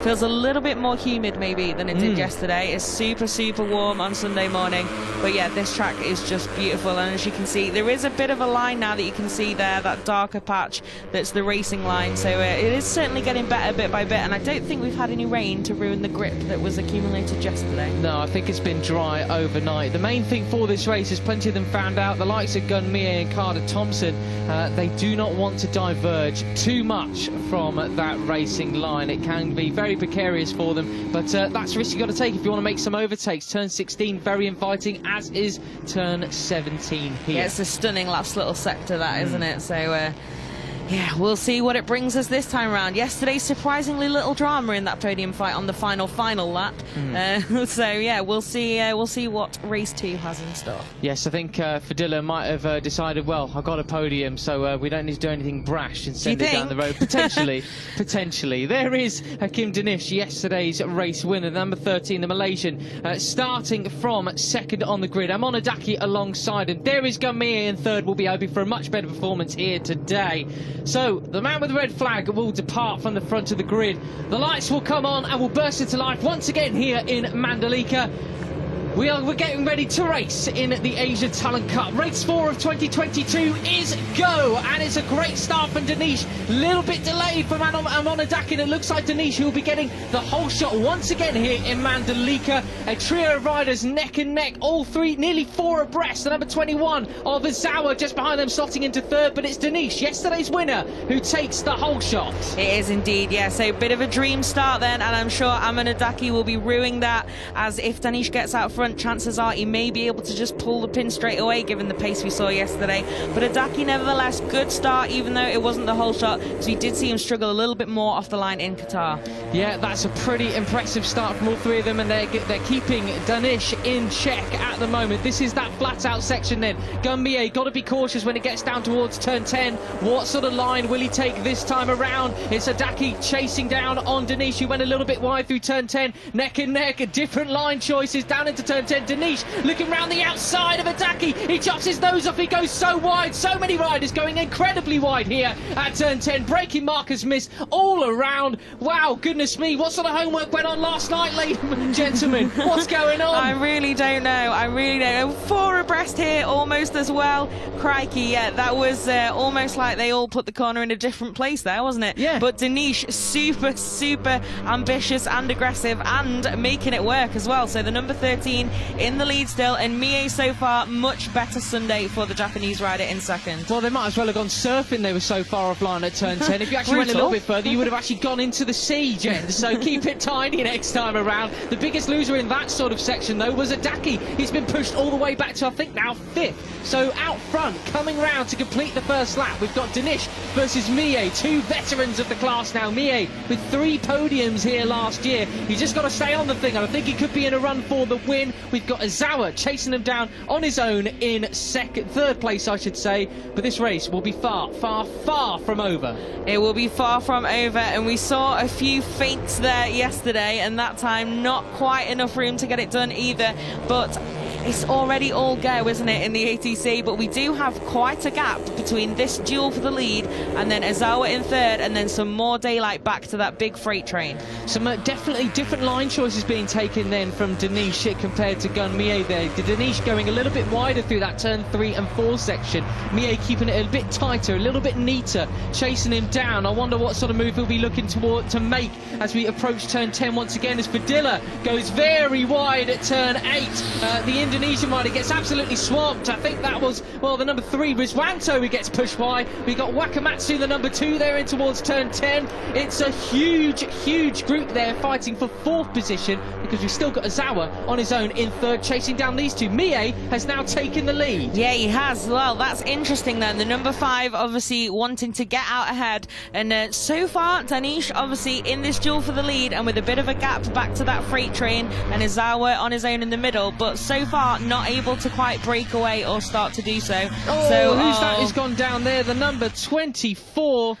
Feels a little bit more humid maybe than it did yesterday. It's super, super warm on Sunday morning. But yeah, this track is just beautiful. And as you can see, there is a bit of a line now that you can see there, that darker patch that's the racing line. So it is certainly getting better bit by bit. And I don't think we've had any rain to ruin the grip that was accumulated yesterday. No, I think it's been dry overnight. The main thing for this race is plenty of them found out, the likes of Gun Mie and Carter Thompson, they do not want to diverge too much from that racing line. It can be very precarious for them, but that's a risk you've got to take if you want to make some overtakes. Turn 16 very inviting, as is turn 17 here. Yeah, it's a stunning last little sector, that, isn't it? So yeah, we'll see what it brings us this time around. Yesterday, surprisingly little drama in that podium fight on the final lap. So yeah, we'll see what race 2 has in store. Yes, I think Fadilla might have decided, well, I've got a podium, so we don't need to do anything brash and send it down the road. Potentially, potentially. There is Hakim Danish, yesterday's race winner, number 13, the Malaysian, starting from second on the grid. Amonadaki alongside him. There is Gun Mie in third. We'll be hoping for a much better performance here today. So the man with the red flag will depart from the front of the grid. The lights will come on and will burst into life once again here in Mandalika. We're getting ready to race in the Asia Talent Cup. Race 4 of 2022 is go, and it's a great start from Danish. Little bit delayed from Amonadaki, and it looks like Danish who will be getting the whole shot once again here in Mandalika. A trio of riders neck and neck, all three, nearly 4 abreast. The number 21 of Azawa just behind them, slotting into third, but it's Danish, yesterday's winner, who takes the whole shot. It is indeed, yeah. So a bit of a dream start then, and I'm sure Amonadaki will be ruining that, as if Danish gets out front, chances are he may be able to just pull the pin straight away given the pace we saw yesterday. But Adaki, nevertheless, good start, even though it wasn't the whole shot, because we did see him struggle a little bit more off the line in Qatar. Yeah, that's a pretty impressive start from all three of them, and they're keeping Danish in check at the moment. This is that flat out section then. Gun Mie, got to be cautious when it gets down towards turn 10. What sort of line will he take this time around? It's Adaki chasing down on Danish, who went a little bit wide through turn 10. Neck and neck, different line choices down into turn 10. Danish looking round the outside of Adaki. He chops his nose off. He goes so wide. So many riders going incredibly wide here at turn 10. Braking markers missed all around. Wow, goodness me. What sort of homework went on last night, ladies and gentlemen? What's going on? I really don't know. I really don't know. 4 abreast here almost as well. Crikey, yeah, that was almost like they all put the corner in a different place there, wasn't it? Yeah. But Danish, super, super ambitious and aggressive and making it work as well. So the number 13 in the lead still, and Mie so far much better Sunday for the Japanese rider in second. Well, they might as well have gone surfing, they were so far offline at turn 10. If you actually went a little bit further, you would have actually gone into the sea, Jen. So keep it tiny next time around. The biggest loser in that sort of section, though, was Adaki. He's been pushed all the way back to, I think, now 5th. So out front, coming round to complete the first lap, we've got Danish versus Mie, 2 veterans of the class now. Mie with 3 podiums here last year. He's just got to stay on the thing, and I think he could be in a run for the win. We've got Azawa chasing him down on his own in third place, I should say. But this race will be far, far, far from over. It will be far from over, and we saw a few feints there yesterday, and that time not quite enough room to get it done either. But it's already all go, isn't it, in the ATC? But we do have quite a gap between this duel for the lead and then Azawa in third, and then some more daylight back to that big freight train. Some definitely different line choices being taken then from Danish compared to Gun Mie there. Danish going a little bit wider through that turn 3 and 4 section. Mie keeping it a bit tighter, a little bit neater, chasing him down. I wonder what sort of move he'll be looking to make as we approach turn 10 once again, as Fadilla goes very wide at turn 8. The Indonesian rider gets absolutely swamped. I think that was, well, the number 3, Rizwanto, who gets pushed wide. We got Wakamatsu, the number 2, there in towards turn 10. It's a huge, huge group there fighting for 4th position, because we've still got Azawa on his own in third, chasing down these two. Mie has now taken the lead. Yeah, he has. Well, that's interesting then. The number 5 obviously wanting to get out ahead, and so far Danish obviously in this duel for the lead, and with a bit of a gap back to that freight train, and Azawa on his own in the middle, but so far not able to quite break away or start to do so. Oh, who's that who's gone down there? The number 24.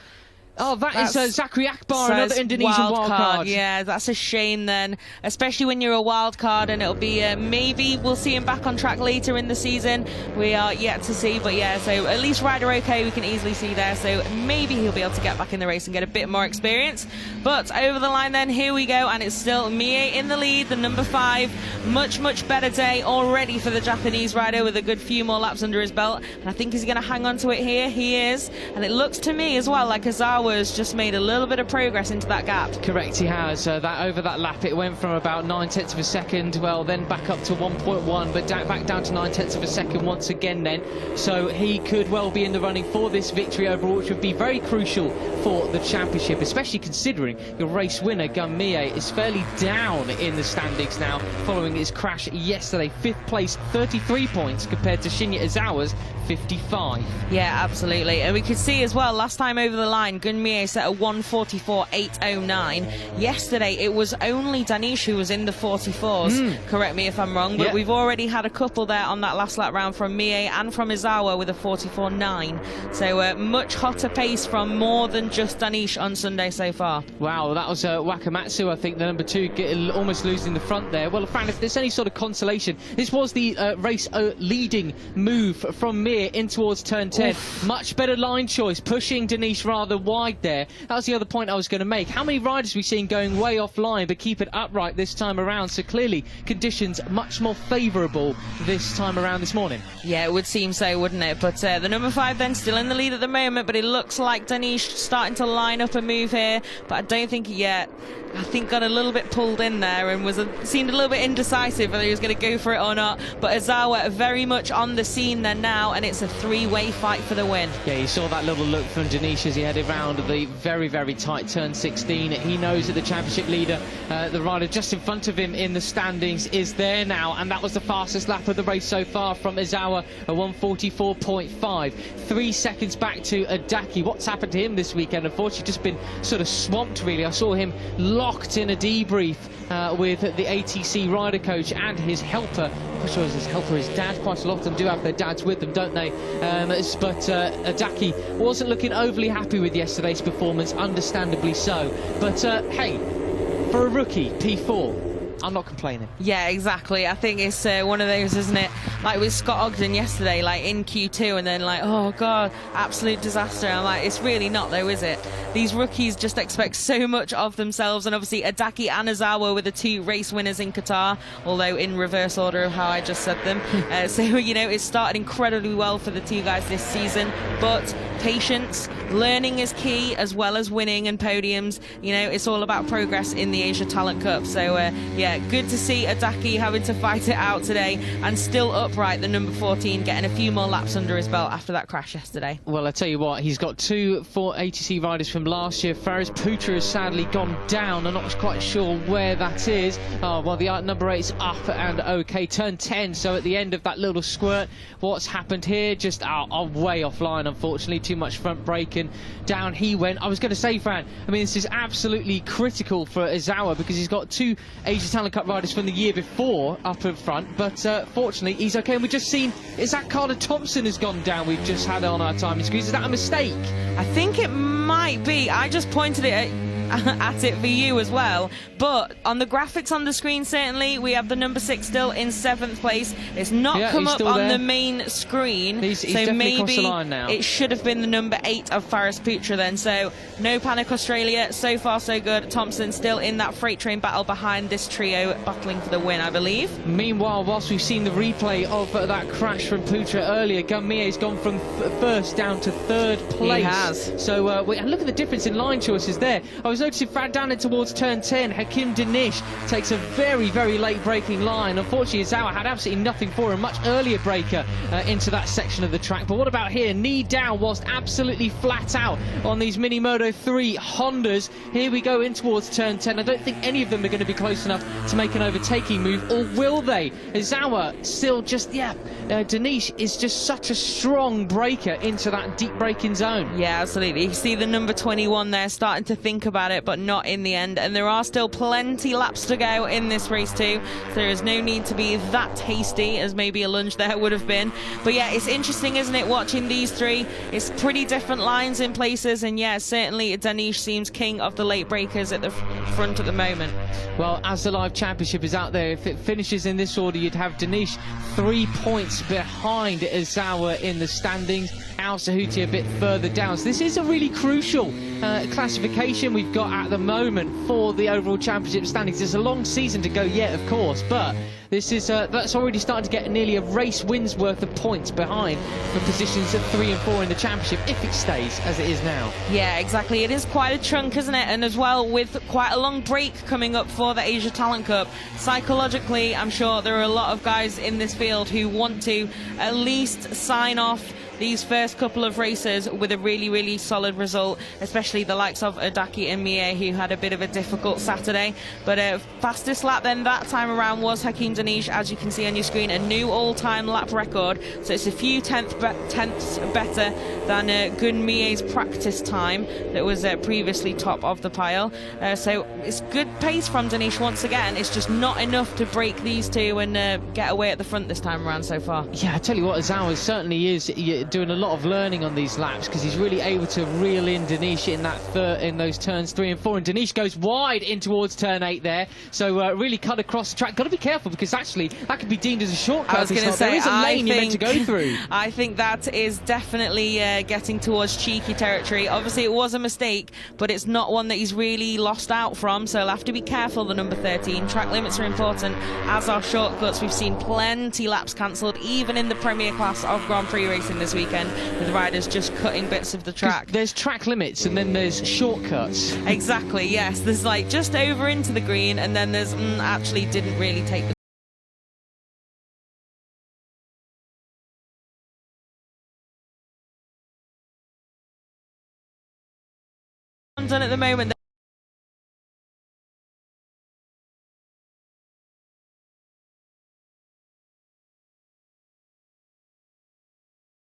Oh, that's Zachary Akbar, another Indonesian wild card. Yeah, that's a shame then, especially when you're a wild card, and it'll be maybe we'll see him back on track later in the season. We are yet to see, but yeah, so at least rider okay, we can easily see there, so maybe he'll be able to get back in the race and get a bit more experience. But over the line then, here we go, and it's still Mie in the lead, the number 5. Much better day already for the Japanese rider with a good few more laps under his belt, and I think he's going to hang on to it here. He is, and it looks to me as well like Ozawa has just made a little bit of progress into that gap. Correct, he has. That over that lap, it went from about 9/10 of a second, well, then back up to 1.1, but back down to 9/10 of a second once again then. So he could well be in the running for this victory overall, which would be very crucial for the championship, especially considering your race winner, Gun Mie, is fairly down in the standings now, following his crash yesterday. 5th place, 33 points, compared to Shinya Ozawa's 55. Yeah, absolutely. And we could see as well, last time over the line, Gun Mie set a 1:44.809. Yesterday, it was only Danish who was in the 44s. Correct me if I'm wrong, but we've already had a couple there on that last lap round from Mie and from Ozawa with a 44.9. So much hotter pace from more than just Danish on Sunday so far. Wow, that was Wakamatsu, I think, the number 2, almost losing the front there. Well, Fran, if there's any sort of consolation, this was the race leading move from Mie in towards turn 10. Oof. Much better line choice, pushing Danish rather wide there. That was the other point I was going to make. How many riders we've seen going way offline but keep it upright this time around? So clearly conditions much more favourable this time around this morning. Yeah, it would seem so, wouldn't it? But the number 5 then still in the lead at the moment, but it looks like Danish starting to line up a move here, but I don't think yet. I think got a little bit pulled in there and seemed a little bit indecisive whether he was going to go for it or not. But Ozawa very much on the scene then now, and it's a 3-way fight for the win. Yeah, you saw that little look from Danish as he headed round the very tight turn 16. He knows that the championship leader, the rider just in front of him in the standings, is there now, and that was the fastest lap of the race so far from Ozawa, a 1:44.5. 3 seconds back to Adaki. What's happened to him this weekend? Unfortunately, just been sort of swamped, really. I saw him locked in a debrief with the ATC rider coach and his helper. I'm sure his helper, his dad. Quite a lot of them do have their dads with them, don't they? But Adaki wasn't looking overly happy with yesterday's performance, understandably so. But hey, for a rookie, P4, I'm not complaining. Yeah, exactly. I think it's one of those, isn't it? Like with Scott Ogden yesterday, like in Q2, and then like, oh God, absolute disaster. I'm like, it's really not though, is it? These rookies just expect so much of themselves, and obviously Adaki and Ozawa were the 2 race winners in Qatar, although in reverse order of how I just said them. So, you know, it's started incredibly well for the 2 guys this season, but patience, learning is key, as well as winning and podiums. You know, it's all about progress in the Asia Talent Cup. So, yeah, good to see Adaki having to fight it out today, and still upright, the number 14, getting a few more laps under his belt after that crash yesterday. Well, I tell you what, he's got 2 ATC riders from last year. Faris Putra has sadly gone down. I'm not quite sure where that is. Well, the number 8's up and okay. Turn 10, so at the end of that little squirt, what's happened here? Just way offline, unfortunately. Too much front braking. Down he went. I was going to say, Fran, I mean, this is absolutely critical for Ozawa, because he's got 2 Asia Talent Cup riders from the year before up in front, but fortunately he's okay. And we've just seen, is that Carter Thompson has gone down? We've just had on our timing screens. Is that a mistake? I think it might be. I just pointed it at it for you as well, but on the graphics on the screen, certainly we have the number 6 still in 7th place. It's not come up on the main screen, he's so maybe the line now. It should have been the number 8 of Faris Putra then. So no panic, Australia. So far so good. Thompson still in that freight train battle behind this trio, battling for the win, I believe. Meanwhile, whilst we've seen the replay of that crash from Putra earlier, Gun Mie's gone from 1st down to 3rd place. He has. So and look at the difference in line choices there. I was noticing down in towards turn 10, Hakim Danish takes a very late braking line. Unfortunately, Ozawa had absolutely nothing for him. Much earlier breaker into that section of the track. But what about here? Knee down whilst absolutely flat out on these Mini Moto 3 Hondas. Here we go in towards turn 10. I don't think any of them are going to be close enough to make an overtaking move, or will they? Ozawa still just, Danish is just such a strong breaker into that deep braking zone. Yeah, absolutely. You see the number 21 there starting to think about about it, but not in the end. And there are still plenty laps to go in this race too. So there is no need to be that hasty as maybe a lunge there would have been. But yeah, it's interesting, isn't it, watching these three? It's pretty different lines in places, and yeah, certainly Danish seems king of the late breakers at the front at the moment. Well, as the live championship is out there, if it finishes in this order, you'd have Danish 3 points behind Izawa in the standings. Al Sahuti a bit further down. So this is a really crucial classification we've got at the moment for the overall championship standings. There's a long season to go yet, of course, but this is that's already starting to get nearly a race win's worth of points behind for positions at 3 and 4 in the championship, if it stays as it is now. Yeah, exactly. It is quite a chunk, isn't it? And as well, with quite a long break coming up for the Asia Talent Cup, psychologically, I'm sure there are a lot of guys in this field who want to at least sign off these first couple of races with a really, really solid result, especially the likes of Adaki and Mie, who had a bit of a difficult Saturday. But fastest lap then that time around was Hakim Danish, as you can see on your screen, a new all-time lap record. So it's a few tenths better than Gun Mie's practice time that was previously top of the pile. So it's good pace from Danish once again. It's just not enough to break these two and get away at the front this time around so far. Yeah, I tell you what, Izawa certainly is doing a lot of learning on these laps, because he's really able to reel in Danish in those turns 3 and 4, and Danish goes wide in towards turn 8 there, so really cut across the track. Got to be careful, because actually that could be deemed as a shortcut. I was going to say, there is a lane you're meant to go through. I think that is definitely getting towards cheeky territory. Obviously it was a mistake, but it's not one that he's really lost out from, so he'll have to be careful, the number 13. Track limits are important, as are shortcuts. We've seen plenty laps cancelled, even in the Premier class of Grand Prix racing this weekend, with riders just cutting bits of the track. There's track limits and then there's shortcuts. Exactly, yes. There's like just over into the green, and then there's actually didn't really take the done at the moment.